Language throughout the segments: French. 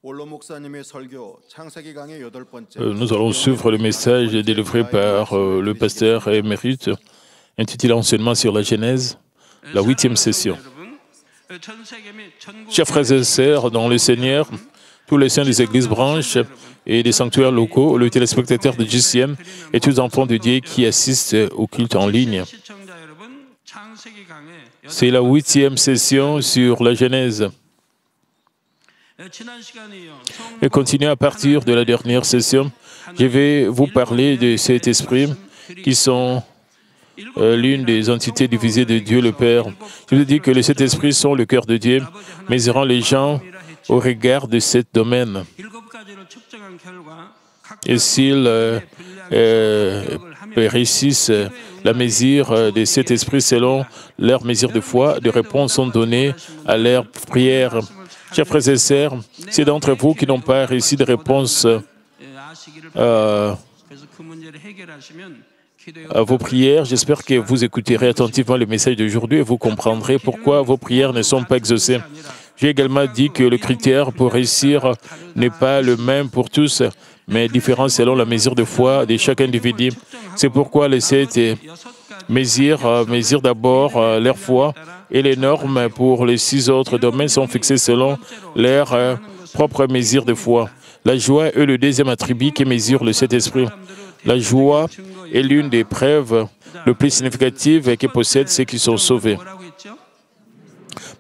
Nous allons suivre le message délivré par le pasteur émérite intitulé Enseignement sur la Genèse, la 8e session. Chers frères et sœurs dans le Seigneur, tous les saints des églises branches et des sanctuaires locaux, les téléspectateurs de GCM et tous les enfants de Dieu qui assistent au culte en ligne. C'est la 8e session sur la Genèse. Et continuer à partir de la dernière session, je vais vous parler de cet esprit qui sont l'une des entités divisées de Dieu le Père. Je vous dis que les sept esprits sont le cœur de Dieu, mesurant les gens au regard de ce domaine. Et s'ils réussissent la mesure de cet esprit selon leur mesure de foi, des réponses sont données à leur prière. Chers frères et sœurs, c'est d'entre vous qui n'ont pas réussi de réponse à vos prières. J'espère que vous écouterez attentivement le message d'aujourd'hui et vous comprendrez pourquoi vos prières ne sont pas exaucées. J'ai également dit que le critère pour réussir n'est pas le même pour tous, mais différent selon la mesure de foi de chaque individu. C'est pourquoi les sept mesurent d'abord leur foi et les normes pour les 6 autres domaines sont fixées selon leur propre mesure de foi. La joie est le deuxième attribut qui mesure le Saint-Esprit. La joie est l'une des preuves les plus significatives que possèdent ceux qui sont sauvés.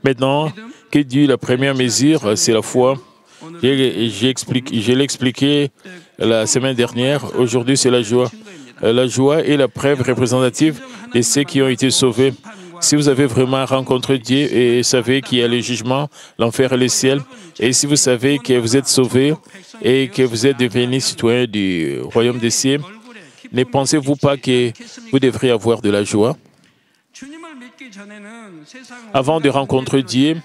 Maintenant, que dit la première mesure? C'est la foi. Je l'ai expliqué la semaine dernière. Aujourd'hui, c'est la joie. La joie est la preuve représentative de ceux qui ont été sauvés. Si vous avez vraiment rencontré Dieu et savez qu'il y a le jugement, l'enfer et le ciel, et si vous savez que vous êtes sauvés et que vous êtes devenus citoyens du royaume des cieux, ne pensez-vous pas que vous devriez avoir de la joie? Avant de rencontrer Dieu,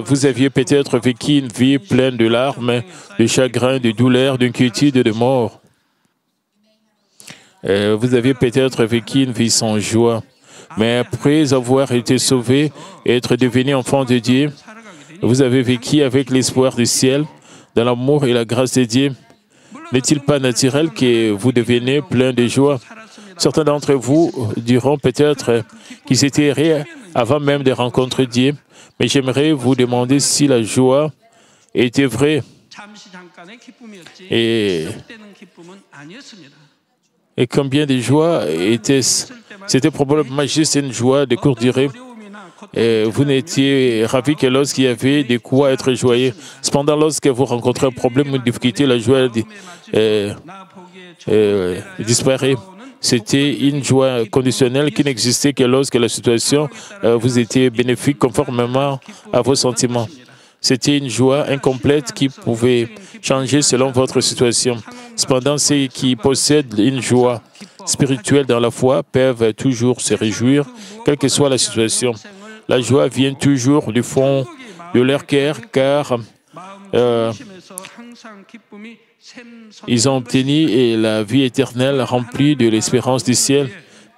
vous aviez peut-être vécu une vie pleine de larmes, de chagrin, de douleur, d'inquiétude et de mort. Vous aviez peut-être vécu une vie sans joie. Mais après avoir été sauvé et être devenu enfant de Dieu, vous avez vécu avec l'espoir du ciel, dans l'amour et la grâce de Dieu. N'est-il pas naturel que vous deveniez plein de joie? Certains d'entre vous diront peut-être qu'ils étaient heureux avant même de rencontrer Dieu, mais j'aimerais vous demander si la joie était vraie. Et combien de joie était-ce? C'était probablement juste une joie de courte durée. Et vous n'étiez ravi que lorsqu'il y avait de quoi être joyeux. Cependant, lorsque vous rencontrez un problème ou une difficulté, la joie disparaît. C'était une joie conditionnelle qui n'existait que lorsque la situation vous était bénéfique conformément à vos sentiments. C'était une joie incomplète qui pouvait changer selon votre situation. Cependant, ceux qui possèdent une joie spirituelle dans la foi peuvent toujours se réjouir, quelle que soit la situation. La joie vient toujours du fond de leur cœur, car ils ont obtenu la vie éternelle remplie de l'espérance du ciel.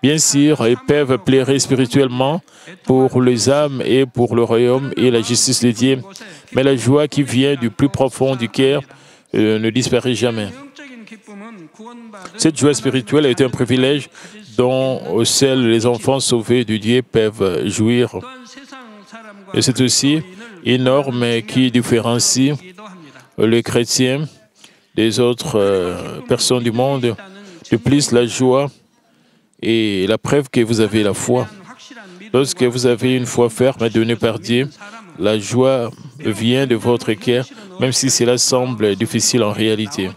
Bien sûr, ils peuvent pleurer spirituellement pour les âmes et pour le royaume et la justice de Dieu. Mais la joie qui vient du plus profond du cœur ne disparaît jamais. Cette joie spirituelle est un privilège dont seuls les enfants sauvés de Dieu peuvent jouir. Et c'est aussi une norme qui différencie les chrétiens des autres personnes du monde. De plus, la joie est la preuve que vous avez la foi. Lorsque vous avez une foi ferme donnée par Dieu, la joie vient de votre cœur, même si cela semble difficile en réalité.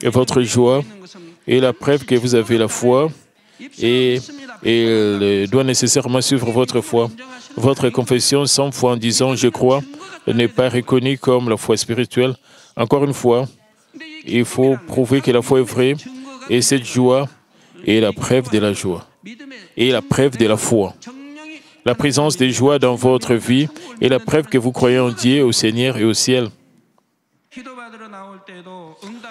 Et votre joie est la preuve que vous avez la foi et elle doit nécessairement suivre votre foi. Votre confession sans foi en disant « je crois » n'est pas reconnue comme la foi spirituelle. Encore une fois, il faut prouver que la foi est vraie et cette joie est la preuve de la joie et la preuve de la foi. La présence de joie dans votre vie est la preuve que vous croyez en Dieu, au Seigneur et au ciel.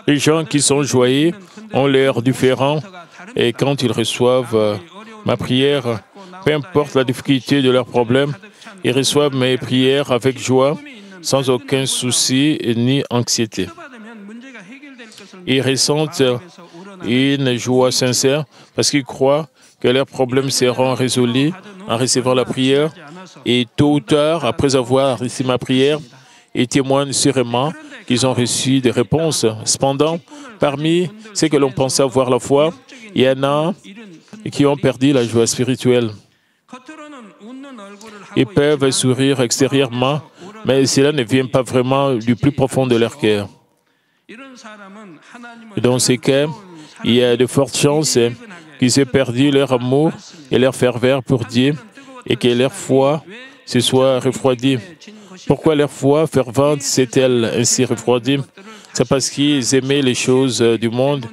Les gens qui sont joyeux ont l'air différents et quand ils reçoivent ma prière, peu importe la difficulté de leurs problèmes, ils reçoivent mes prières avec joie. sans aucun souci ni anxiété. Ils ressentent une joie sincère parce qu'ils croient que leurs problèmes seront résolus en recevant la prière et tôt ou tard, après avoir reçu ma prière, ils témoignent sûrement qu'ils ont reçu des réponses. Cependant, parmi ceux que l'on pense avoir la foi, il y en a qui ont perdu la joie spirituelle. Ils peuvent sourire extérieurement, mais cela ne vient pas vraiment du plus profond de leur cœur. Dans ces cas, il y a de fortes chances qu'ils aient perdu leur amour et leur ferveur pour Dieu et que leur foi se soit refroidie. Pourquoi leur foi fervente s'est-elle ainsi refroidie? C'est parce qu'ils aimaient les choses du monde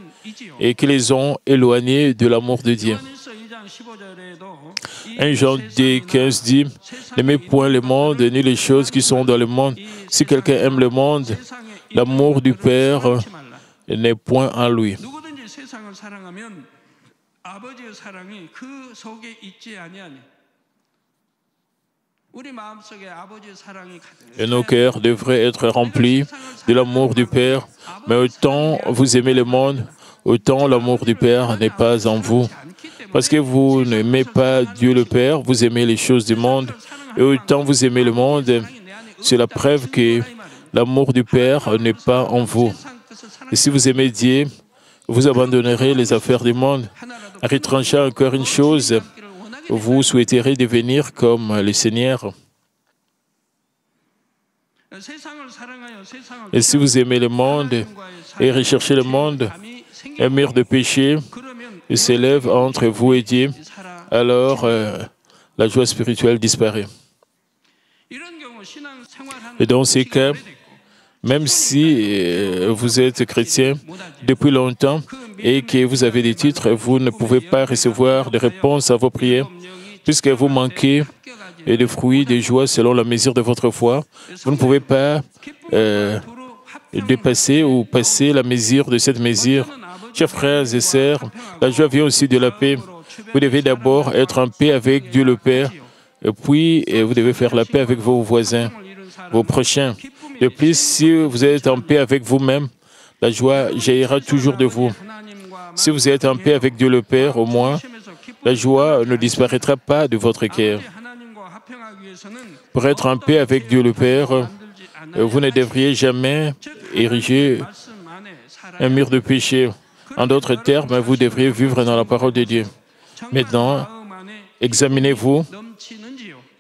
et qu'ils les ont éloignés de l'amour de Dieu. 1 Jean 2,15 dit « N'aimez point le monde ni les choses qui sont dans le monde. Si quelqu'un aime le monde, l'amour du Père n'est point en lui. » Et nos cœurs devraient être remplis de l'amour du Père, mais autant vous aimez le monde, autant l'amour du Père n'est pas en vous. Parce que vous n'aimez pas Dieu le Père, vous aimez les choses du monde, et autant vous aimez le monde, c'est la preuve que l'amour du Père n'est pas en vous. Et si vous aimez Dieu, vous abandonnerez les affaires du monde. En retranchant encore une chose, vous souhaiterez devenir comme le Seigneur. Et si vous aimez le monde et recherchez le monde, un mur de péché s'élève entre vous et Dieu, alors la joie spirituelle disparaît. Et dans ces cas, même si vous êtes chrétien depuis longtemps et que vous avez des titres, vous ne pouvez pas recevoir de réponse à vos prières, puisque vous manquez de fruits, de joie selon la mesure de votre foi. Vous ne pouvez pas dépasser ou passer la mesure de cette mesure. Chers frères et sœurs, la joie vient aussi de la paix. Vous devez d'abord être en paix avec Dieu le Père, et puis vous devez faire la paix avec vos voisins, vos prochains. De plus, si vous êtes en paix avec vous-même, la joie jaillira toujours de vous. Si vous êtes en paix avec Dieu le Père, au moins, la joie ne disparaîtra pas de votre cœur. Pour être en paix avec Dieu le Père, vous ne devriez jamais ériger un mur de péché. En d'autres termes, vous devriez vivre dans la parole de Dieu. Maintenant, examinez-vous.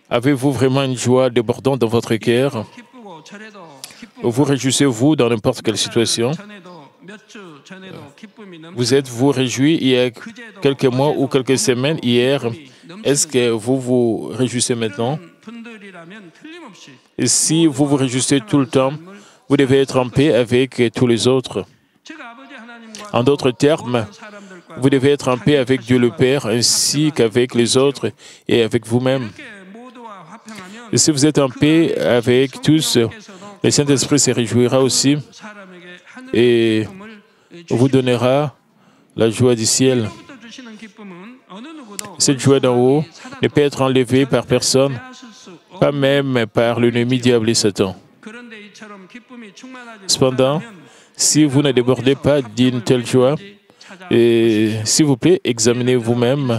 Avez-vous vraiment une joie débordante dans votre cœur? Vous réjouissez-vous dans n'importe quelle situation? Vous êtes-vous réjoui il y a quelques mois ou quelques semaines, hier? Est-ce que vous vous réjouissez maintenant? Et si vous vous réjouissez tout le temps, vous devez être en paix avec tous les autres. En d'autres termes, vous devez être en paix avec Dieu le Père ainsi qu'avec les autres et avec vous-même. Et si vous êtes en paix avec tous, le Saint-Esprit se réjouira aussi et vous donnera la joie du ciel. Cette joie d'en haut ne peut être enlevée par personne, pas même par l'ennemi diable et Satan. Cependant, si vous ne débordez pas d'une telle joie, s'il vous plaît, examinez vous-même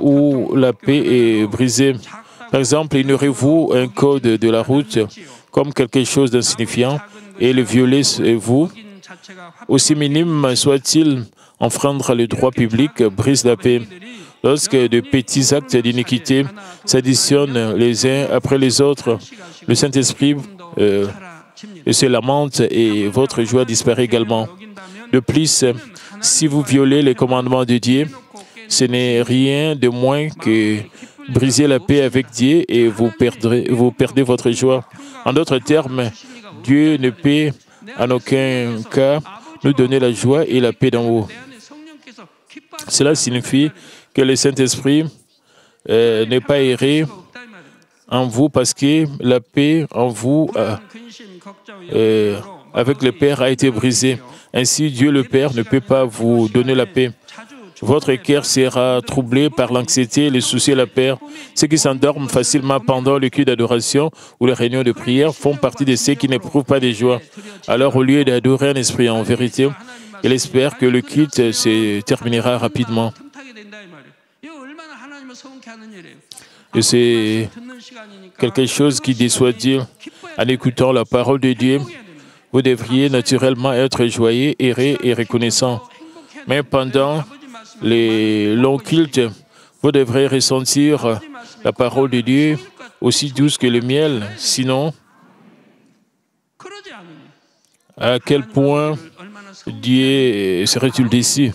où la paix est brisée. Par exemple, ignorez-vous un code de la route comme quelque chose d'insignifiant et le violer vous, aussi minime soit-il, enfreindre le droit public brise la paix. Lorsque de petits actes d'iniquité s'additionnent les uns après les autres, le Saint-Esprit se lamente et votre joie disparaît également. De plus, si vous violez les commandements de Dieu, ce n'est rien de moins que briser la paix avec Dieu et vous perdez votre joie. En d'autres termes, Dieu ne peut en aucun cas nous donner la joie et la paix d'en haut. Cela signifie que le Saint-Esprit n'est pas erré en vous parce que la paix en vous avec le Père a été brisée. Ainsi, Dieu le Père ne peut pas vous donner la paix. Votre cœur sera troublé par l'anxiété, les soucis et la peur. Ceux qui s'endorment facilement pendant le culte d'adoration ou les réunions de prière font partie de ceux qui n'éprouvent pas de joie. Alors, au lieu d'adorer un esprit en vérité, il espère que le culte se terminera rapidement. Et c'est quelque chose qui déçoit Dieu. En écoutant la parole de Dieu, vous devriez naturellement être joyeux, heureux et reconnaissant. Mais pendant les longs cultes, vous devrez ressentir la parole de Dieu aussi douce que le miel. Sinon, à quel point Dieu serait-il déçu?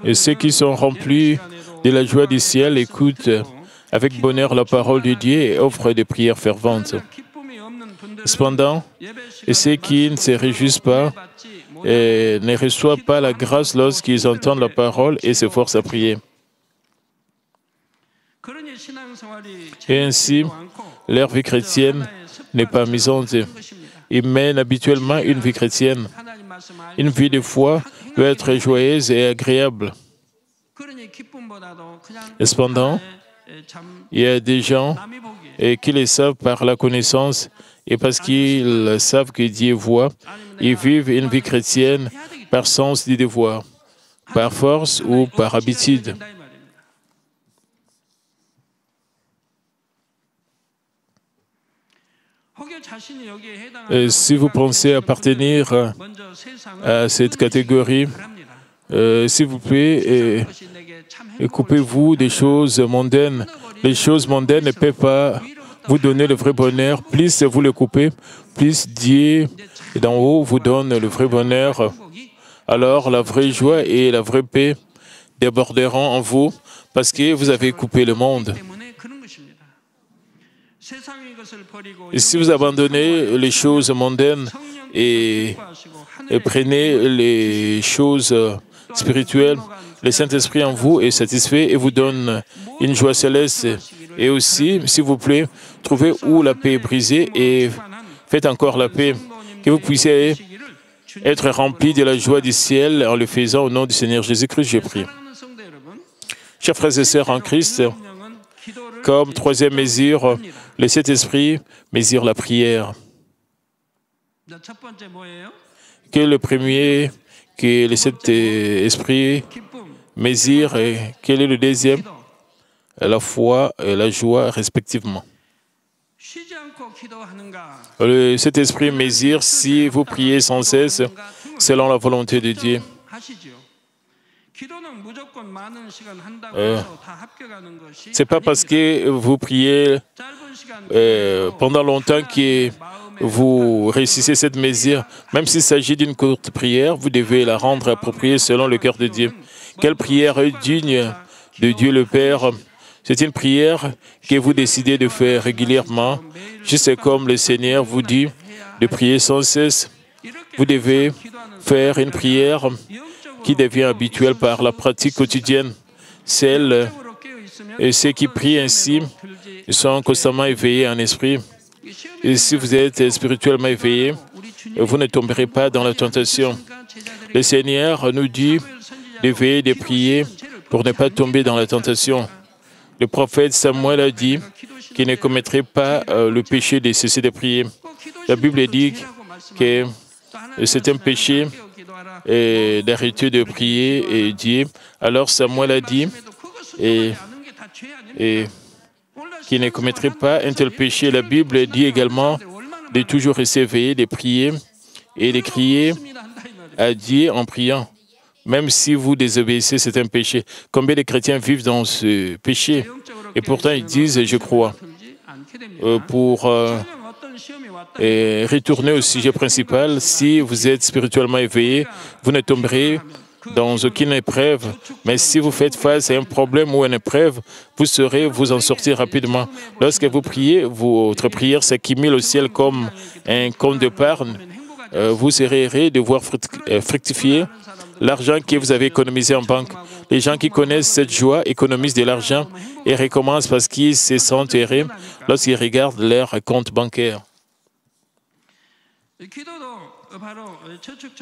Et ceux qui sont remplis de la joie du ciel écoutent avec bonheur la parole de Dieu et offrent des prières ferventes. Cependant, ceux qui ne se réjouissent pas et ne reçoivent pas la grâce lorsqu'ils entendent la parole et s'efforcent à prier. Et ainsi, leur vie chrétienne n'est pas amusante. Ils mènent habituellement une vie chrétienne. Une vie de foi peut être joyeuse et agréable. Et cependant, il y a des gens qui les savent par la connaissance et parce qu'ils savent que Dieu voit, ils vivent une vie chrétienne par sens du devoir, par force ou par habitude. Si vous pensez appartenir à cette catégorie, s'il vous plaît, coupez-vous des choses mondaines. Les choses mondaines ne peuvent pas vous donner le vrai bonheur. Plus vous les coupez, plus Dieu d'en haut vous donne le vrai bonheur. Alors la vraie joie et la vraie paix déborderont en vous parce que vous avez coupé le monde. Et si vous abandonnez les choses mondaines et prenez les choses spirituelles, le Saint-Esprit en vous est satisfait et vous donne une joie céleste. Et aussi, s'il vous plaît, trouvez où la paix est brisée et faites encore la paix. Que vous puissiez être remplis de la joie du ciel en le faisant au nom du Seigneur Jésus-Christ, je prie. Chers frères et sœurs en Christ, comme troisième mesure, le Saint-Esprit mesure la prière. Quel est le premier que le Saint-Esprit mesure et quel est le deuxième? La foi et la joie respectivement. Le Saint-Esprit mesure si vous priez sans cesse selon la volonté de Dieu. Ce n'est pas parce que vous priez pendant longtemps que vous réussissez cette mesure. Même s'il s'agit d'une courte prière, vous devez la rendre appropriée selon le cœur de Dieu. Quelle prière est digne de Dieu le Père? C'est une prière que vous décidez de faire régulièrement, juste comme le Seigneur vous dit de prier sans cesse. Vous devez faire une prière qui devient habituelle par la pratique quotidienne. Ceux qui prient ainsi sont constamment éveillés en esprit. Et si vous êtes spirituellement éveillé, vous ne tomberez pas dans la tentation. Le Seigneur nous dit de veiller, de prier pour ne pas tomber dans la tentation. Le prophète Samuel a dit qu'il ne commettrait pas le péché de cesser de prier. La Bible dit que c'est un péché d'arrêter de prier et Dieu. Alors Samuel a dit qu'il ne commettrait pas un tel péché. La Bible dit également de toujours rester éveillé, de prier et de crier à Dieu en priant. Même si vous désobéissez, c'est un péché. Combien de chrétiens vivent dans ce péché? Et pourtant, ils disent, je crois. Pour retourner au sujet principal, si vous êtes spirituellement éveillé, vous ne tomberez dans aucune épreuve. Mais si vous faites face à un problème ou une épreuve, vous saurez vous en sortir rapidement. Lorsque vous priez, votre prière s'accumule au ciel comme un compte d'épargne. Vous serez heureux de voir fructifier l'argent que vous avez économisé en banque. Les gens qui connaissent cette joie économisent de l'argent et recommencent parce qu'ils se sentent heureux lorsqu'ils regardent leur compte bancaire.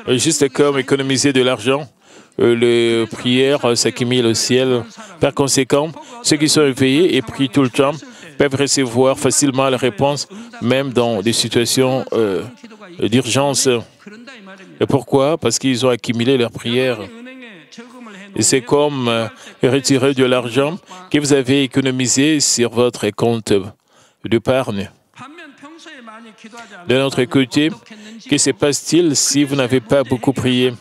Juste comme économiser de l'argent, les prières s'accumulent au ciel. Par conséquent, ceux qui sont éveillés et prient tout le temps peuvent recevoir facilement la réponse, même dans des situations d'urgence. Et pourquoi? Parce qu'ils ont accumulé leurs prières. Et c'est comme retirer de l'argent que vous avez économisé sur votre compte d'épargne. De notre côté, que se passe-t-il si vous n'avez pas beaucoup prié?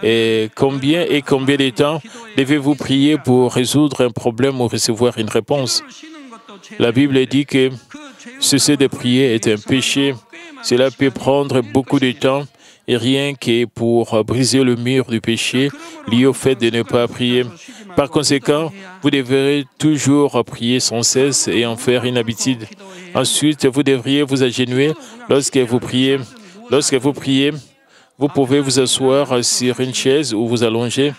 Et combien de temps devez-vous prier pour résoudre un problème ou recevoir une réponse? La Bible dit que cesser de prier est un péché. Cela peut prendre beaucoup de temps et rien que pour briser le mur du péché lié au fait de ne pas prier. Par conséquent, vous devrez toujours prier sans cesse et en faire une habitude. Ensuite, vous devriez vous agenouiller lorsque vous priez. Lorsque vous priez, vous pouvez vous asseoir sur une chaise ou vous allonger.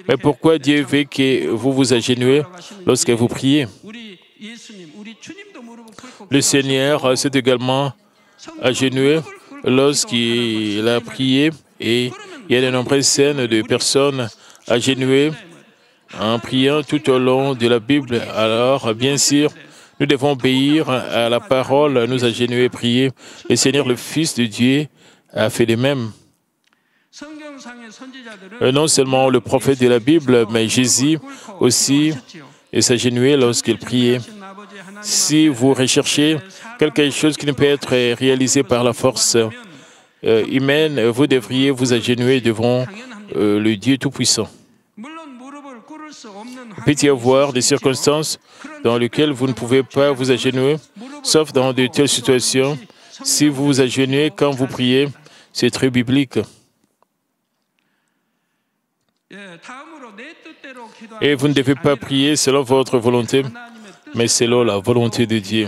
Mais pourquoi Dieu veut que vous vous agenouillez lorsque vous priez? Le Seigneur s'est également agenouillé lorsqu'il a prié et il y a de nombreuses scènes de personnes agenouillées en priant tout au long de la Bible. Alors, bien sûr, nous devons obéir à la parole, nous agenouiller et prier. Le Seigneur, le Fils de Dieu, a fait de même. Non seulement le prophète de la Bible, mais Jésus aussi s'agenouillait lorsqu'il priait. Si vous recherchez quelque chose qui ne peut être réalisé par la force humaine, vous devriez vous agenouiller devant le Dieu Tout-Puissant. Il peut y avoir des circonstances dans lesquelles vous ne pouvez pas vous agenouiller, sauf dans de telles situations. Si vous vous agenouillez quand vous priez, c'est très biblique. Et vous ne devez pas prier selon votre volonté, mais selon la volonté de Dieu.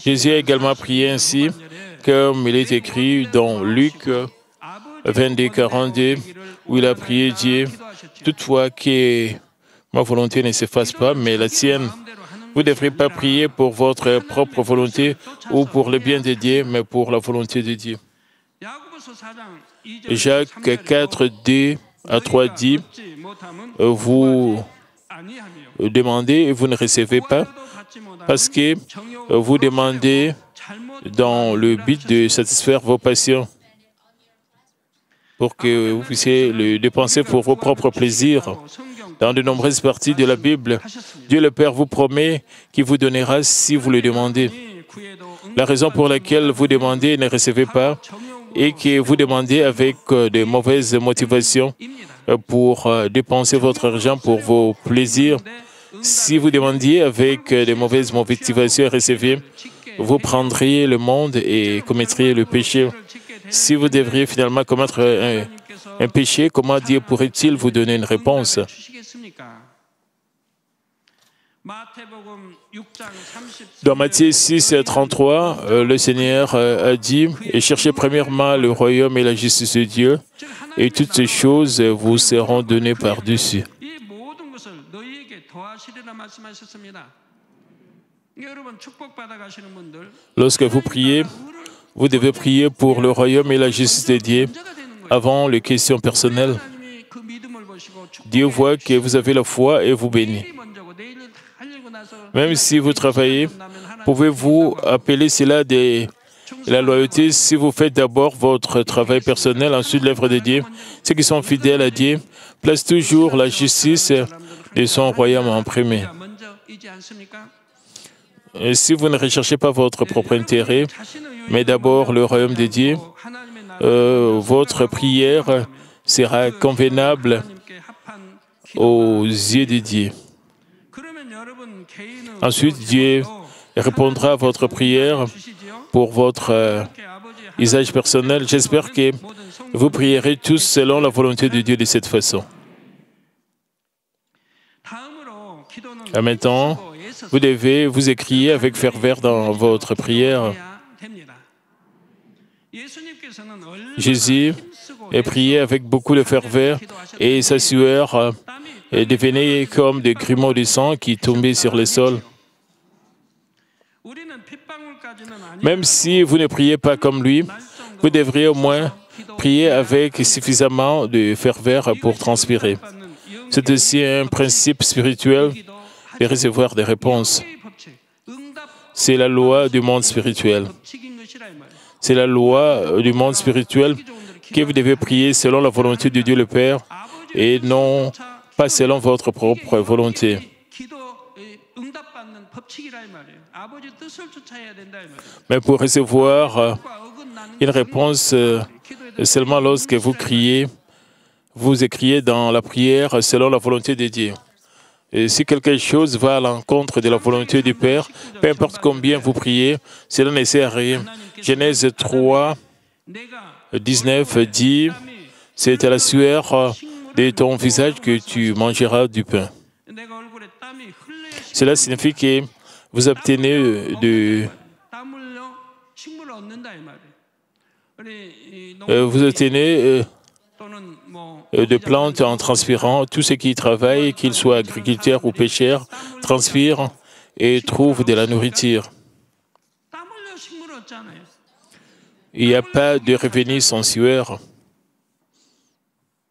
Jésus a également prié ainsi, comme il est écrit dans Luc 22, 42, où il a prié Dieu, toutefois que ma volonté ne se fasse pas, mais la tienne. Vous ne devrez pas prier pour votre propre volonté ou pour le bien de Dieu, mais pour la volonté de Dieu. Jacques 4, 2 à 3 dit, vous demandez et vous ne recevez pas, parce que vous demandez dans le but de satisfaire vos passions, pour que vous puissiez le dépenser pour vos propres plaisirs. Dans de nombreuses parties de la Bible, Dieu le Père vous promet qu'il vous donnera si vous le demandez. La raison pour laquelle vous demandez et ne recevez pas est que vous demandez avec de mauvaises motivations pour dépenser votre argent pour vos plaisirs. Si vous demandiez avec de mauvaises motivations et recevez, vous prendriez le monde et commettriez le péché. Si vous devriez finalement commettre un péché, comment Dieu pourrait-il vous donner une réponse? Dans Matthieu 6, 33, le Seigneur a dit « Et cherchez premièrement le royaume et la justice de Dieu, et toutes ces choses vous seront données par-dessus. » Lorsque vous priez, vous devez prier pour le royaume et la justice de Dieu avant les questions personnelles. Dieu voit que vous avez la foi et vous bénit. Même si vous travaillez, pouvez-vous appeler cela de la loyauté si vous faites d'abord votre travail personnel, ensuite l'œuvre de Dieu? Ceux qui sont fidèles à Dieu placent toujours la justice de son royaume en premier. Et si vous ne recherchez pas votre propre intérêt, mais d'abord le royaume de Dieu, votre prière sera convenable aux yeux de Dieu. Ensuite, Dieu répondra à votre prière pour votre usage personnel. J'espère que vous prierez tous selon la volonté de Dieu de cette façon. Maintenant, vous devez vous écrier avec ferveur dans votre prière. Jésus a prié avec beaucoup de ferveur et sa sueur devenait comme des grumeaux de sang qui tombaient sur le sol. Même si vous ne priez pas comme lui, vous devriez au moins prier avec suffisamment de ferveur pour transpirer. C'est aussi un principe spirituel de recevoir des réponses. C'est la loi du monde spirituel. C'est la loi du monde spirituel que vous devez prier selon la volonté de Dieu le Père et non pas selon votre propre volonté. Mais pour recevoir une réponse seulement lorsque vous criez, vous écriez dans la prière selon la volonté de Dieu. Et si quelque chose va à l'encontre de la volonté du Père, peu importe combien vous priez, cela ne sert à rien. Genèse 3, 19 dit, « C'est à la sueur de ton visage que tu mangeras du pain. » Cela signifie que vous obtenez de plantes en transpirant. Tous ceux qui travaillent, qu'ils soient agriculteurs ou pêcheurs, transpirent et trouvent de la nourriture. Il n'y a pas de revenu sans sueur.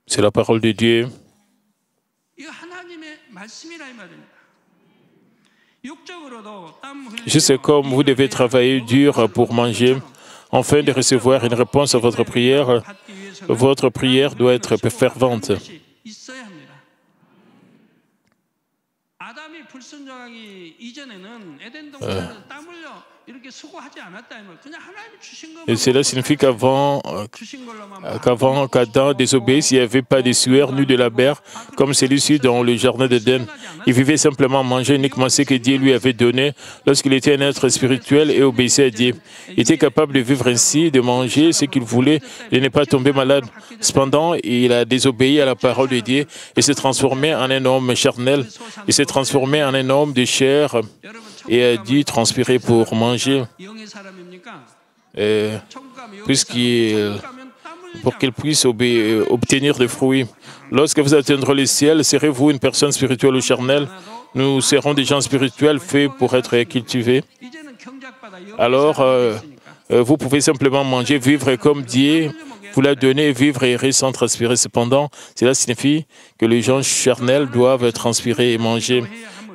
C'est la parole de Dieu. Juste comme vous devez travailler dur pour manger, afin de recevoir une réponse à votre prière doit être fervente. Et cela signifie qu'avant qu'Adam désobéisse, il n'y avait pas de sueur ni de labeur comme celui-ci dans le jardin d'Éden. Il vivait simplement manger uniquement ce que Dieu lui avait donné lorsqu'il était un être spirituel et obéissait à Dieu. Il était capable de vivre ainsi, de manger ce qu'il voulait et de ne pas tomber malade. Cependant, il a désobéi à la parole de Dieu et s'est transformé en un homme charnel. Il s'est transformé en un homme de chair et a dû transpirer pour manger, pour qu'il puisse obtenir des fruits. Lorsque vous atteindrez le ciel, serez-vous une personne spirituelle ou charnelle? Nous serons des gens spirituels faits pour être cultivés. Alors, vous pouvez simplement manger, vivre comme Dieu vous l'a donné, vivre et errer sans transpirer. Cependant, cela signifie que les gens charnels doivent transpirer et manger.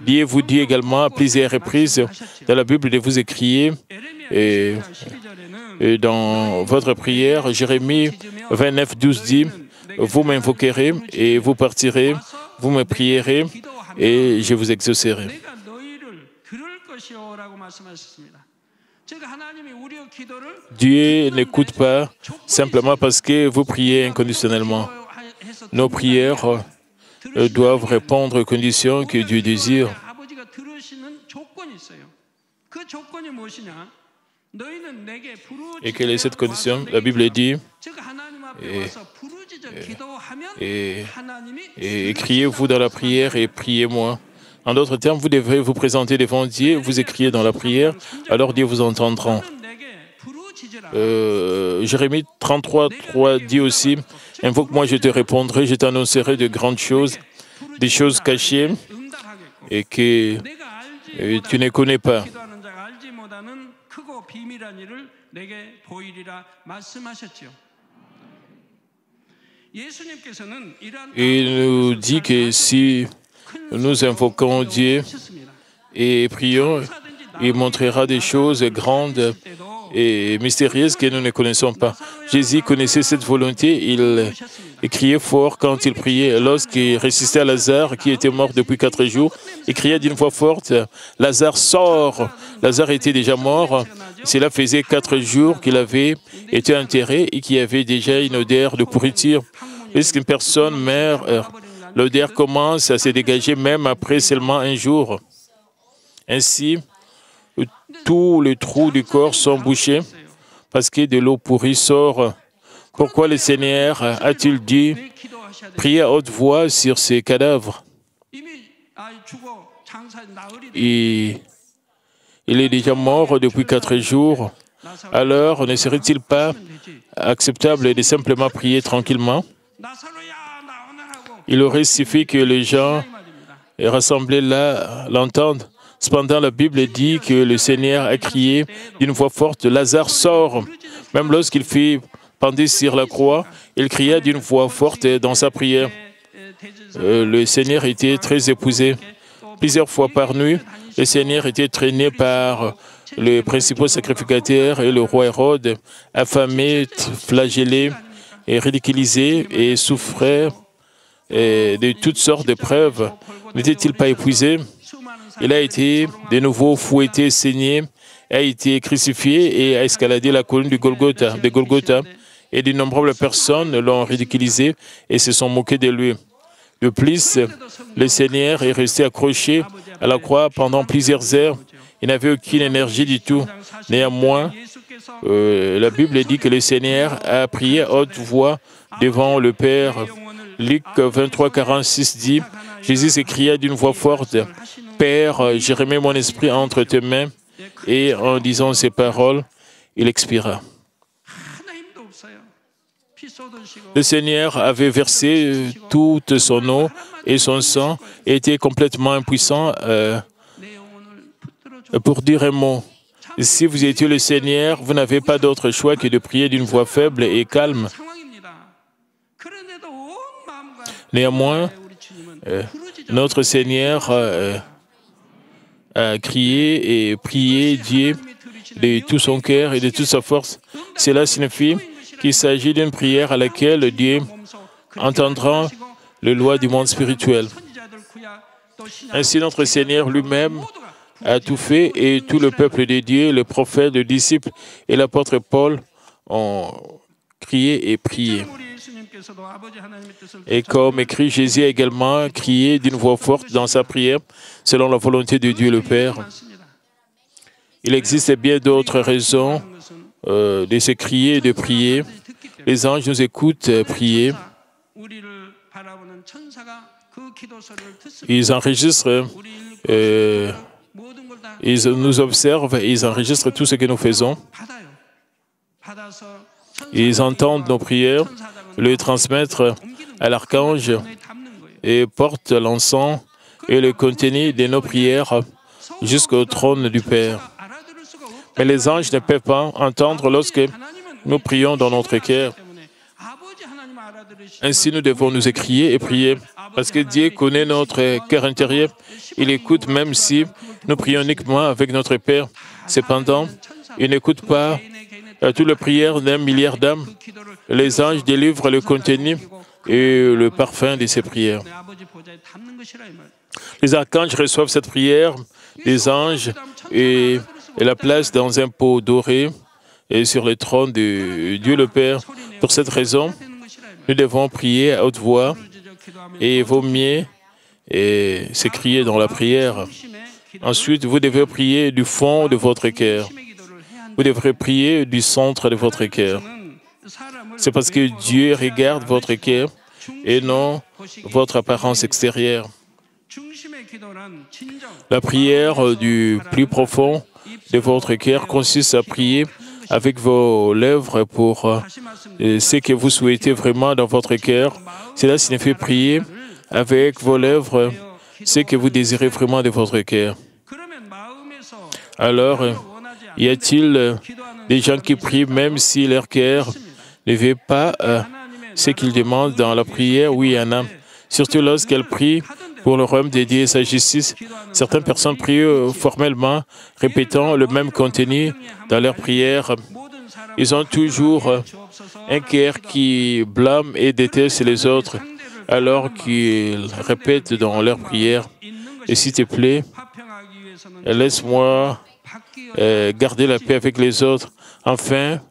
Dieu vous dit également à plusieurs reprises dans la Bible de vous écrire et dans votre prière, Jérémie 29, 12 dit, « Vous m'invoquerez et vous partirez, vous me prierez et je vous exaucerai. » Dieu n'écoute pas simplement parce que vous priez inconditionnellement. Nos prières doivent répondre aux conditions que Dieu désire. Et quelle est cette condition? La Bible dit, et criez-vous dans la prière et priez-moi. En d'autres termes, vous devrez vous présenter devant Dieu, vous écriez dans la prière, alors Dieu vous entendra. Jérémie 33, 3 dit aussi, « Invoque-moi, je te répondrai, je t'annoncerai de grandes choses, des choses cachées et que tu ne connais pas. » Il nous dit que si nous invoquons Dieu et prions, il montrera des choses grandes et mystérieuses que nous ne connaissons pas. Jésus connaissait cette volonté, il criait fort quand il priait. Lorsqu'il ressuscitait Lazare, qui était mort depuis 4 jours, il criait d'une voix forte, « Lazare, sort !» Lazare était déjà mort. Cela faisait 4 jours qu'il avait été enterré et qu'il y avait déjà une odeur de pourriture. Lorsqu'une personne meurt, l'odeur commence à se dégager même après seulement 1 jour. Ainsi, tous les trous du corps sont bouchés parce que de l'eau pourrie sort. Pourquoi le Seigneur a-t-il dit « Priez à haute voix sur ces cadavres » ? Il est déjà mort depuis 4 jours. Alors, ne serait-il pas acceptable de simplement prier tranquillement? Il aurait suffi que les gens rassemblés là l'entendent. Cependant, la Bible dit que le Seigneur a crié d'une voix forte, « Lazare sort !» Même lorsqu'il fut pendu sur la croix, il cria d'une voix forte dans sa prière. Le Seigneur était très épousé. Plusieurs fois par nuit, le Seigneur était traîné par les principaux sacrificateurs et le roi Hérode, affamé, flagellé et ridiculisé et souffrait de toutes sortes d'épreuves. N'était-il pas épuisé? Il a été de nouveau fouetté, saigné, a été crucifié et a escaladé la colline de Golgotha. Et d'innombrables personnes l'ont ridiculisé et se sont moquées de lui. De plus, le Seigneur est resté accroché à la croix pendant plusieurs heures. Il n'avait aucune énergie du tout. Néanmoins, la Bible dit que le Seigneur a prié à haute voix devant le Père. Luc 23, 46 dit, Jésus s'écria d'une voix forte, « Père, j'ai remis mon esprit entre tes mains. » Et en disant ces paroles, il expira. Le Seigneur avait versé toute son eau et son sang et était complètement impuissant pour dire un mot. Si vous étiez le Seigneur, vous n'avez pas d'autre choix que de prier d'une voix faible et calme. Néanmoins, notre Seigneur a crié et prié Dieu de tout son cœur et de toute sa force. Cela signifie qu'il s'agit d'une prière à laquelle Dieu entendra les lois du monde spirituel. Ainsi, notre Seigneur lui-même a tout fait et tout le peuple de Dieu, les prophètes, les disciples et l'apôtre Paul ont crié et prié. Et comme écrit, Jésus a également crié d'une voix forte dans sa prière, selon la volonté de Dieu le Père. Il existe bien d'autres raisons de se crier et de prier. Les anges nous écoutent prier. Ils enregistrent, ils nous observent et ils enregistrent tout ce que nous faisons. Ils entendent nos prières, les transmettre à l'archange et portent l'encens et le contenu de nos prières jusqu'au trône du Père. Mais les anges ne peuvent pas entendre lorsque nous prions dans notre cœur. Ainsi, nous devons nous écrier et prier, parce que Dieu connaît notre cœur intérieur. Il écoute même si nous prions uniquement avec notre Père. Cependant, il n'écoute pas toutes les prières d'1 milliard d'âmes. Les anges délivrent le contenu et le parfum de ces prières. Les archanges reçoivent cette prière des anges et la placent dans un pot doré et sur le trône de Dieu le Père. Pour cette raison, nous devons prier à haute voix et vaut mieux s'écrier dans la prière. Ensuite, vous devez prier du fond de votre cœur. Vous devrez prier du centre de votre cœur. C'est parce que Dieu regarde votre cœur et non votre apparence extérieure. La prière du plus profond de votre cœur consiste à prier avec vos lèvres pour ce que vous souhaitez vraiment dans votre cœur. Cela signifie prier avec vos lèvres ce que vous désirez vraiment de votre cœur. Alors, y a-t-il des gens qui prient même si leur cœur ne veut pas ce qu'ils demandent dans la prière? Oui, il y en a. Surtout lorsqu'elles prient pour le royaume de Dieu et sa justice. Certaines personnes prient formellement, répétant le même contenu dans leur prière. Ils ont toujours un cœur qui blâme et déteste les autres, alors qu'ils répètent dans leur prière. Et s'il te plaît, laisse-moi garder la paix avec les autres. Enfin,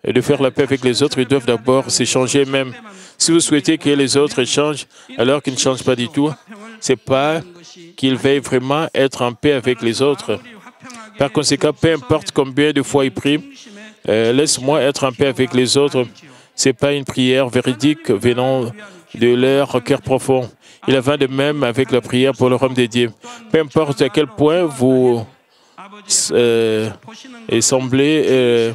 de faire la paix avec les autres, ils doivent d'abord s'échanger eux-mêmes. Si vous souhaitez que les autres changent alors qu'ils ne changent pas du tout, ce n'est pas qu'ils veuillent vraiment être en paix avec les autres. Par conséquent, peu importe combien de fois ils prient, laisse-moi être en paix avec les autres. Ce n'est pas une prière véridique venant de leur cœur profond. Il en va de même avec la prière pour le royaume de Dieu. Peu importe à quel point vous semblez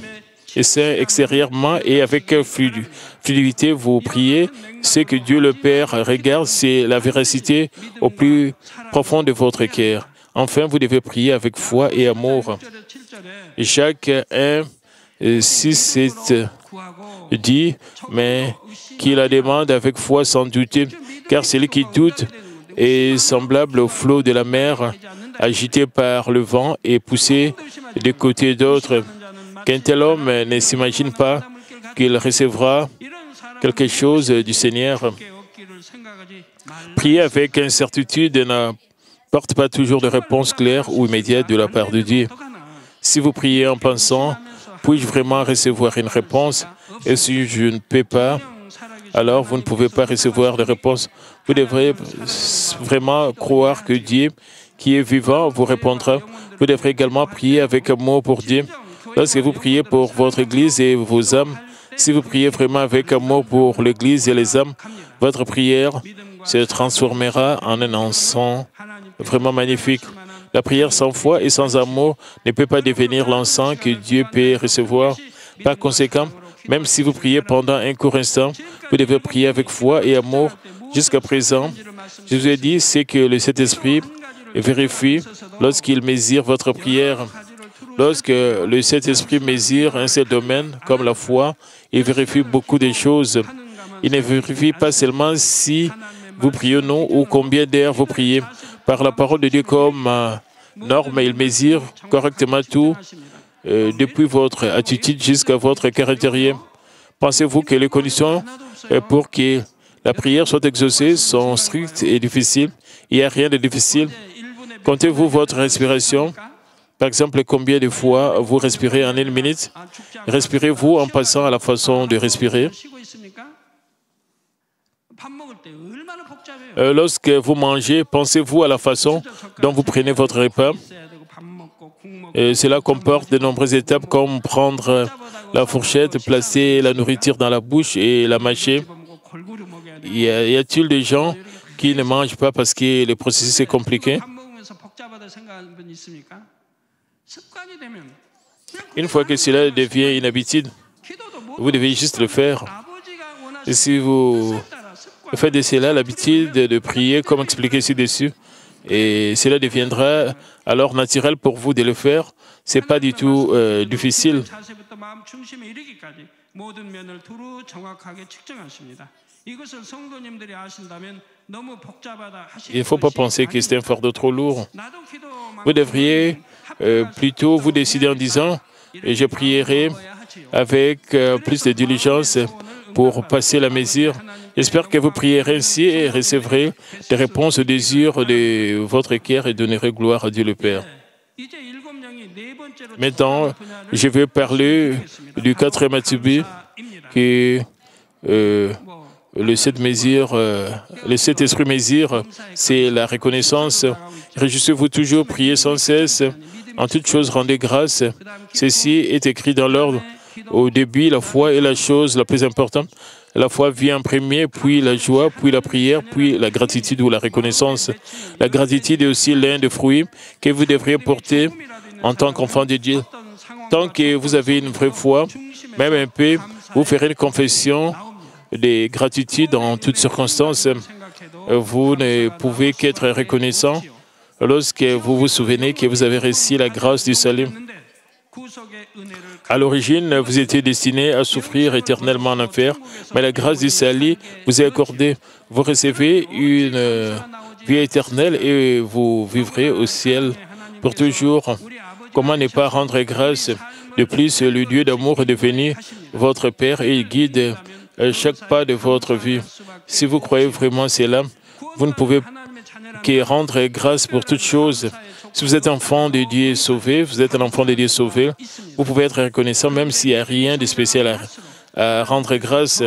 extérieurement et avec fluidité vous priez, ce que Dieu le Père regarde, c'est la véracité au plus profond de votre cœur. Enfin, vous devez prier avec foi et amour. Jacques 1, 6, 7 dit, mais qu'il la demande avec foi sans douter, car celui qui doute est semblable au flot de la mer, agité par le vent et poussé de côté d'autre. Qu'un tel homme ne s'imagine pas qu'il recevra quelque chose du Seigneur. Prier avec incertitude n'apporte pas toujours de réponse claire ou immédiate de la part de Dieu. Si vous priez en pensant, puis-je vraiment recevoir une réponse? Et si je ne peux pas, alors vous ne pouvez pas recevoir de réponse. Vous devrez vraiment croire que Dieu, qui est vivant, vous répondra. Vous devrez également prier avec amour pour Dieu. Lorsque vous priez pour votre Église et vos âmes, si vous priez vraiment avec amour pour l'Église et les âmes, votre prière se transformera en un encens vraiment magnifique. La prière sans foi et sans amour ne peut pas devenir l'encens que Dieu peut recevoir. Par conséquent, même si vous priez pendant un court instant, vous devez prier avec foi et amour. Jusqu'à présent, je vous ai dit, c'est que le Saint-Esprit vérifie lorsqu'il mesure votre prière. Lorsque le Saint-Esprit mesure un seul domaine, comme la foi, il vérifie beaucoup de choses. Il ne vérifie pas seulement si vous priez ou non, ou combien d'heures vous priez. Par la parole de Dieu comme norme, il mesure correctement tout, depuis votre attitude jusqu'à votre caractère. Pensez-vous que les conditions pour que la prière soit exaucée sont strictes et difficiles? Il n'y a rien de difficile. Comptez-vous votre respiration? Par exemple, combien de fois vous respirez en une minute? Respirez-vous en passant à la façon de respirer? Lorsque vous mangez, pensez-vous à la façon dont vous prenez votre repas? Cela comporte de nombreuses étapes comme prendre la fourchette, placer la nourriture dans la bouche et la mâcher. Y a-t-il des gens qui ne mangent pas parce que le processus est compliqué? Une fois que cela devient une habitude, vous devez juste le faire. Et si vous faites de cela l'habitude de prier, comme expliqué ci-dessus, et cela deviendra alors naturel pour vous de le faire, ce n'est pas du tout difficile. Il ne faut pas penser que c'est un fardeau trop lourd. Vous devriez plutôt vous décider en disant « Je prierai avec plus de diligence pour passer la mesure. » J'espère que vous prierez ainsi et recevrez des réponses aux désirs de votre cœur et donnerez gloire à Dieu le Père. Maintenant, je vais parler du quatrième attribut que le Saint-Esprit mesure, c'est la reconnaissance. Réjouissez-vous toujours, priez sans cesse. En toutes choses, rendez grâce. Ceci est écrit dans l'ordre. Au début, la foi est la chose la plus importante. La foi vient en premier, puis la joie, puis la prière, puis la gratitude ou la reconnaissance. La gratitude est aussi l'un des fruits que vous devriez porter en tant qu'enfant de Dieu. Tant que vous avez une vraie foi, même un peu, vous ferez une confession de gratitude en toutes circonstances. Vous ne pouvez qu'être reconnaissant lorsque vous vous souvenez que vous avez reçu la grâce du salut. À l'origine, vous étiez destiné à souffrir éternellement en enfer, mais la grâce du salut vous est accordée. Vous recevez une vie éternelle et vous vivrez au ciel pour toujours. Comment ne pas rendre grâce? De plus, le Dieu d'amour est devenu votre Père et il guide chaque pas de votre vie. Si vous croyez vraiment cela, vous ne pouvez que rendre grâce pour toutes choses. Si vous êtes enfant de Dieu sauvé, vous êtes un enfant de Dieu sauvé, vous pouvez être reconnaissant même s'il n'y a rien de spécial à rendre grâce.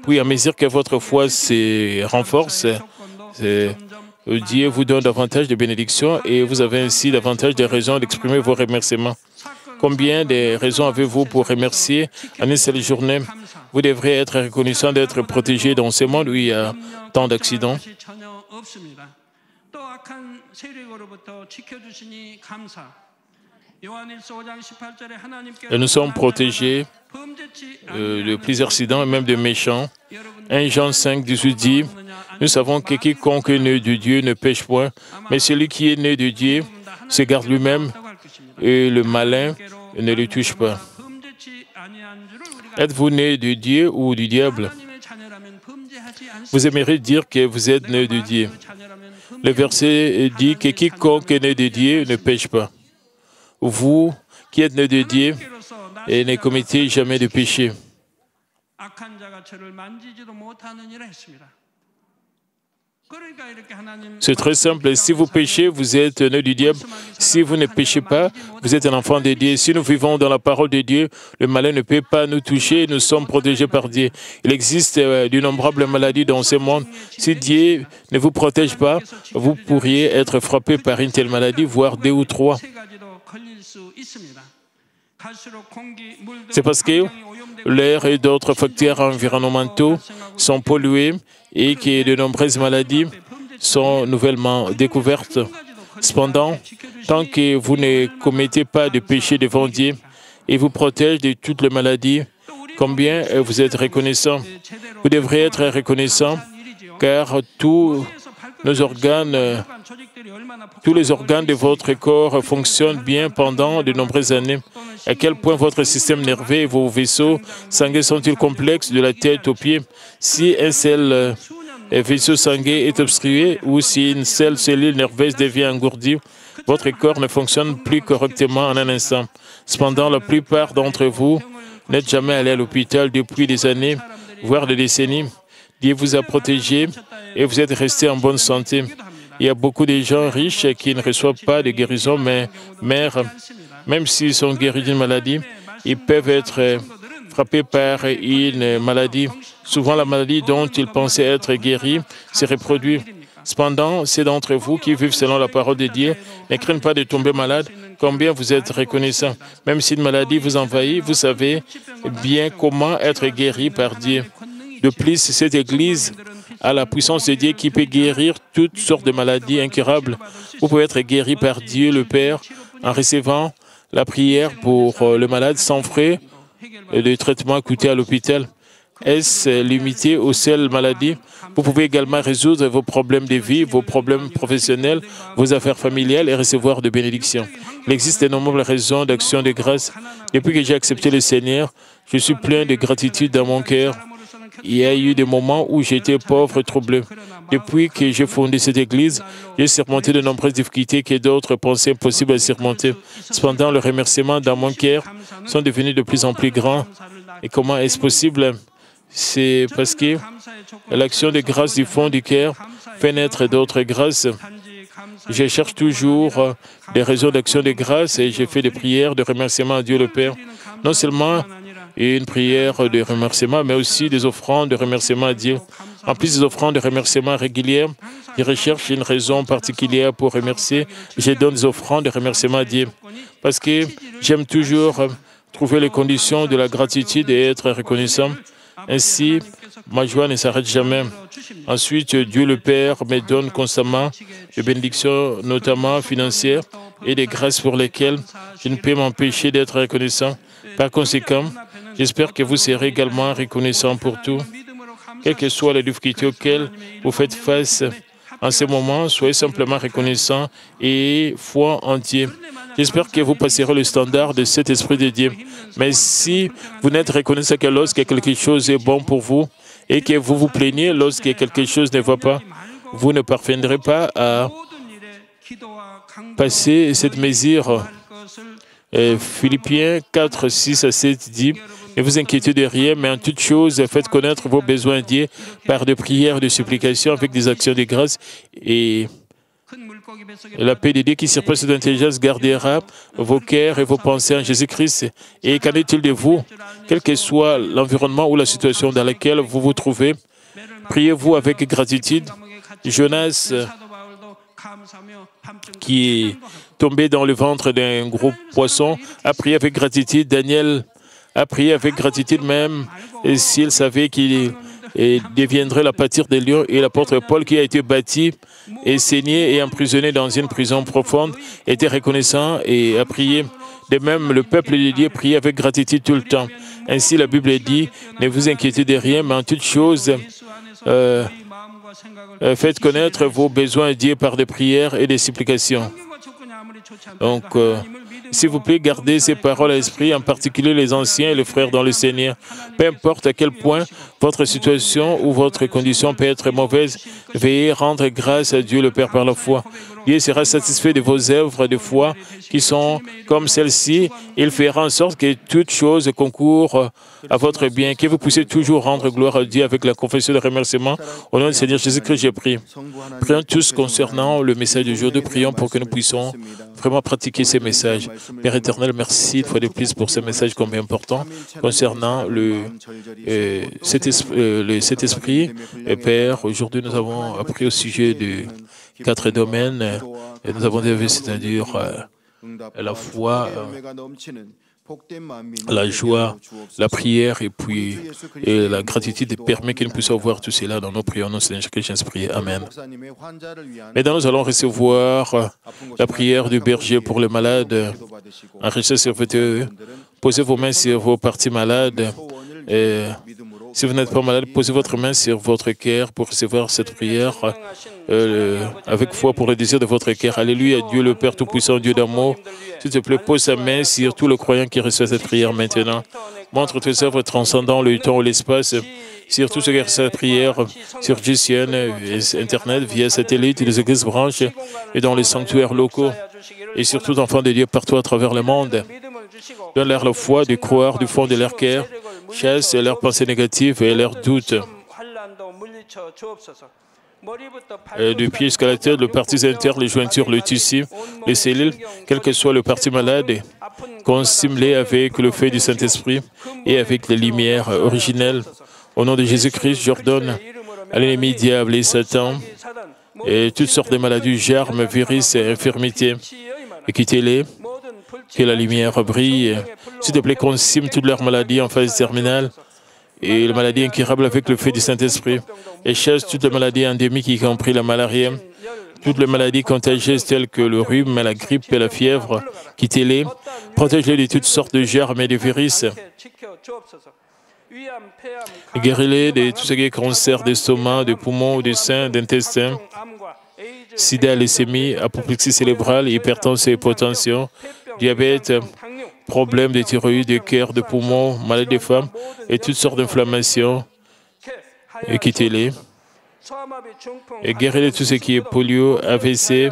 Puis, à mesure que votre foi se renforce, Dieu vous donne davantage de bénédictions et vous avez ainsi davantage de raisons d'exprimer vos remerciements. Combien de raisons avez-vous pour remercier en une seule journée? Vous devrez être reconnaissant d'être protégé dans ce monde où il y a tant d'accidents. Nous sommes protégés de plusieurs accidents et même de méchants. 1 Jean 5, 18 dit, « Nous savons que quiconque est né de Dieu ne pêche point, mais celui qui est né de Dieu se garde lui-même et le malin ne le touche pas. Êtes-vous né de Dieu ou du diable? Vous aimeriez dire que vous êtes né de Dieu. Le verset dit que quiconque est né de Dieu ne pêche pas. Vous qui êtes né de Dieu et ne commettez jamais de péché. C'est très simple. Si vous péchez, vous êtes né du diable. Si vous ne péchez pas, vous êtes un enfant de Dieu. Si nous vivons dans la parole de Dieu, le malin ne peut pas nous toucher. Nous sommes protégés par Dieu. Il existe d'innombrables maladies dans ce monde. Si Dieu ne vous protège pas, vous pourriez être frappé par une telle maladie, voire 2 ou 3. C'est parce que l'air et d'autres facteurs environnementaux sont pollués et que de nombreuses maladies sont nouvellement découvertes. Cependant, tant que vous ne commettez pas de péché devant Dieu et vous protège de toutes les maladies, combien vous êtes reconnaissant? Vous devrez être reconnaissant car tous les organes de votre corps fonctionnent bien pendant de nombreuses années. À quel point votre système nerveux et vos vaisseaux sanguins sont-ils complexes de la tête aux pieds? Si un seul vaisseau sanguin est obstrué ou si une seule cellule nerveuse devient engourdie, votre corps ne fonctionne plus correctement en un instant. Cependant, la plupart d'entre vous n'êtes jamais allé à l'hôpital depuis des années, voire des décennies. Dieu vous a protégé et vous êtes resté en bonne santé. Il y a beaucoup de gens riches qui ne reçoivent pas de guérison, mais même s'ils sont guéris d'une maladie, ils peuvent être frappés par une maladie. Souvent, la maladie dont ils pensaient être guéris se reproduit. Cependant, ceux d'entre vous qui vivent selon la parole de Dieu ne craignent pas de tomber malade. Combien vous êtes reconnaissants? Même si une maladie vous envahit, vous savez bien comment être guéri par Dieu. De plus, cette Église a la puissance de Dieu qui peut guérir toutes sortes de maladies incurables. Vous pouvez être guéri par Dieu le Père en recevant la prière pour le malade sans frais de traitement coûté à l'hôpital. Est-ce limité aux seules maladies? Vous pouvez également résoudre vos problèmes de vie, vos problèmes professionnels, vos affaires familiales et recevoir de bénédictions. Il existe d'énormes raisons d'action de grâce. Depuis que j'ai accepté le Seigneur, je suis plein de gratitude dans mon cœur. Il y a eu des moments où j'étais pauvre et troublé. Depuis que j'ai fondé cette Église, j'ai surmonté de nombreuses difficultés que d'autres pensaient impossibles à surmonter. Cependant, les remerciements dans mon cœur sont devenus de plus en plus grands. Et comment est-ce possible? C'est parce que l'action de grâce du fond du cœur fait naître d'autres grâces. Je cherche toujours des raisons d'action de grâce et je fais des prières de remerciement à Dieu le Père. Non seulement une prière de remerciement, mais aussi des offrandes de remerciement à Dieu. En plus des offrandes de remerciement régulières, je recherche une raison particulière pour remercier. Je donne des offrandes de remerciement à Dieu. Parce que j'aime toujours trouver les conditions de la gratitude et être reconnaissant. Ainsi, ma joie ne s'arrête jamais. Ensuite, Dieu le Père me donne constamment des bénédictions, notamment financières, et des grâces pour lesquelles je ne peux m'empêcher d'être reconnaissant. Par conséquent, j'espère que vous serez également reconnaissant pour tout. Quelles que soient les difficultés auxquelles vous faites face en ce moment, soyez simplement reconnaissant et foi en Dieu. J'espère que vous passerez le standard de cet esprit de Dieu. Mais si vous n'êtes reconnaissant que lorsque quelque chose est bon pour vous et que vous vous plaignez lorsque quelque chose ne va pas, vous ne parviendrez pas à passer cette mesure. Philippiens 4, 6 à 7 dit: ne vous inquiétez de rien, mais en toute chose, faites connaître vos besoins à Dieu par des prières, des supplications, avec des actions de grâce. Et la paix de Dieu qui surpasse toute intelligence gardera vos cœurs et vos pensées en Jésus-Christ. Et qu'en est-il de vous? Quel que soit l'environnement ou la situation dans laquelle vous vous trouvez, priez-vous avec gratitude. Jonas, qui est tombé dans le ventre d'un gros poisson, a prié avec gratitude. Daniel a prié avec gratitude même s'il savait qu'il deviendrait la pâture des lions. Et l'apôtre Paul, qui a été bâti et saigné et emprisonné dans une prison profonde, était reconnaissant et a prié. De même, le peuple de Dieu prie avec gratitude tout le temps. Ainsi, la Bible dit: ne vous inquiétez de rien, mais en toute chose, faites connaître vos besoins à Dieu par des prières et des supplications. Donc, s'il vous plaît, gardez ces paroles à l'esprit, en particulier les anciens et les frères dans le Seigneur. Peu importe à quel point votre situation ou votre condition peut être mauvaise, veuillez rendre grâce à Dieu le Père par la foi. Dieu sera satisfait de vos œuvres de foi qui sont comme celle-ci. Il fera en sorte que toutes choses concourent à votre bien, que vous puissiez toujours rendre gloire à Dieu avec la confession de remerciement. Au nom du Seigneur Jésus-Christ, j'ai prié. Prions tous concernant le message du jour. Prions pour que nous puissions vraiment pratiquer ces messages. Père éternel, merci une fois de plus pour ce message combien important concernant cet esprit. Et Père, aujourd'hui nous avons appris au sujet de 4 domaines. Et nous avons vu, c'est-à-dire la foi, la joie, la prière et la gratitude permet que nous puissions voir tout cela dans nos prières. Nous, Seigneur Jésus-Christ, Amen. Maintenant, nous allons recevoir la prière du berger pour les malades. Enrichissez sur votre... Posez vos mains sur vos parties malades. Et si vous n'êtes pas malade, posez votre main sur votre cœur pour recevoir cette prière avec foi pour le désir de votre cœur. Alléluia, Dieu le Père Tout-Puissant, Dieu d'amour. S'il te plaît, pose sa main sur tout le croyant qui reçoit cette prière maintenant. Montre tes œuvres transcendant le temps et l'espace, sur tout ce qui reçoit cette prière, sur GCN, Internet, via satellite, les églises branches et dans les sanctuaires locaux, et sur tout enfant de Dieu partout à travers le monde. Donne-leur la foi de croire du fond de leur cœur, chasse leurs pensées négatives et leurs doutes. Du pied jusqu'à la tête, le parties internes, les jointures, le tissu, les cellules, quel que soit le parti malade, consume-les avec le feu du Saint-Esprit et avec les lumières originelles. Au nom de Jésus-Christ, j'ordonne à l'ennemi diable et Satan et toutes sortes de maladies, germes, virus et infirmités, et quittez-les, que la lumière brille. S'il te plaît, consume toutes leurs maladies en phase terminale et les maladies incurables avec le feu du Saint-Esprit. Et chasse toutes les maladies endémiques, y compris la malaria, toutes les maladies contagieuses telles que le rhume, la grippe et la fièvre. Quittez-les, protège-les de toutes sortes de germes et de virus. Guéris-les de tout ce qui est cancer d'estomac, de poumons, de seins, d'intestin, sida, leucémie, apoplexie cérébrale, hypertension et hypotension, diabète, problèmes de thyroïde, de cœur, de poumons, maladies des femmes et toutes sortes d'inflammations. Et quittez-les. Et guéris-les de tout ce qui est polio, AVC,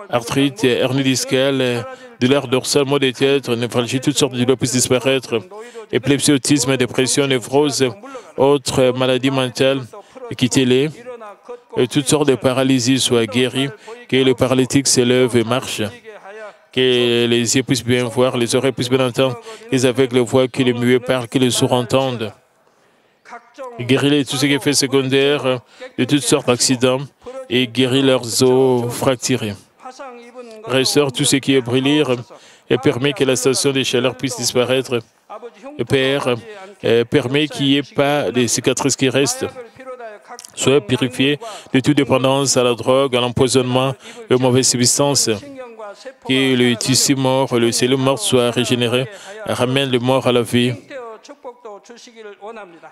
arthrite, hernie discale, douleur dorsale, maux de tête, névralgie, toutes sortes de douleurs puissent disparaître. Épilepsie, autisme, dépression, névrose, autres maladies mentales. Et quittez-les. Et toutes sortes de paralysies soient guéries, que les paralytiques s'élèvent et marchent, que les yeux puissent bien voir, les oreilles puissent bien entendre, les aveugles voient, que les muets parlent, que les sourds entendent. Guéris-les de tout ce qui est fait secondaire, de toutes sortes d'accidents, et guéris leurs os fracturés. Restaure tout ce qui est brûlé et permet que la station de chaleur puisse disparaître. Et Père, permet qu'il n'y ait pas de cicatrices qui restent. Sois purifié de toute dépendance à la drogue, à l'empoisonnement, aux mauvaises substances. Que le tissu mort, le cellules mort soit régénéré, ramène le mort à la vie.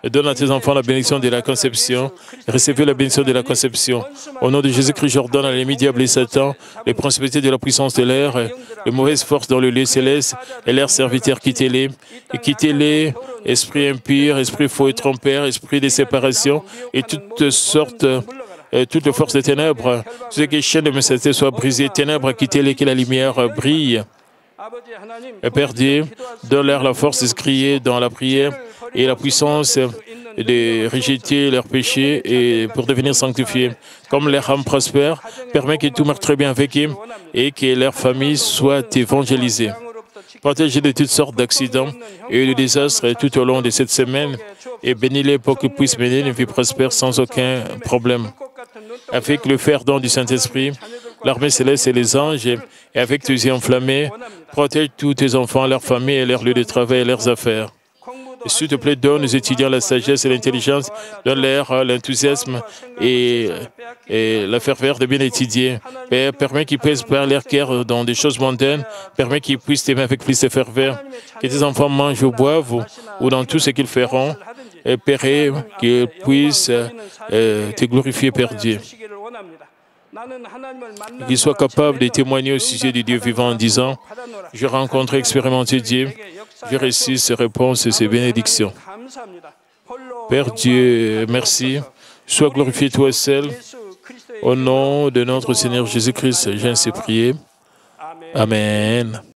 Et donne à tes enfants la bénédiction de la conception. Recevez la bénédiction de la conception. Au nom de Jésus-Christ, j'ordonne à l'ennemi diable et Satan, les principautés de la puissance de l'air, les mauvaises forces dans le lieu céleste, et leurs serviteurs, quittez-les. Et quittez-les, esprit impur, esprit faux et trompeur, esprit de séparation, et toutes sortes, toutes les forces des ténèbres. Ce qui est chaîne de méchanceté soit brisé. Ténèbres, quittez-les, que la lumière brille. Et Père Dieu, donne-leur la force de se crier dans la prière et la puissance de rejeter leurs péchés et pour devenir sanctifiés. Comme leur âme prospère, permet que tout marche très bien avec eux et que leur famille soit évangélisée. Protégez de toutes sortes d'accidents et de désastres tout au long de cette semaine et bénis-les pour qu'ils puissent mener une vie prospère sans aucun problème. Avec le fer don du Saint-Esprit, l'armée céleste et les anges, et avec tes yeux enflammés, protège tous tes enfants, leurs familles, et leurs lieux de travail et leurs affaires. S'il te plaît, donne aux étudiants la sagesse et l'intelligence, donne-leur l'enthousiasme et la ferveur de bien étudier. Père, permets qu'ils puissent parler leur cœur dans des choses mondaines, permets qu'ils puissent t'aimer avec plus de ferveur, que tes enfants mangent ou boivent ou dans tout ce qu'ils feront, et Père, qu'ils puissent te glorifier, Père Dieu. Qu'il soit capable de témoigner au sujet du Dieu vivant en disant « J'ai rencontré, expérimenté Dieu, j'ai reçu ses réponses et ses bénédictions. » Père Dieu, merci. Sois glorifié toi seul. Au nom de notre Seigneur Jésus-Christ, j'ai ainsi prié. Amen.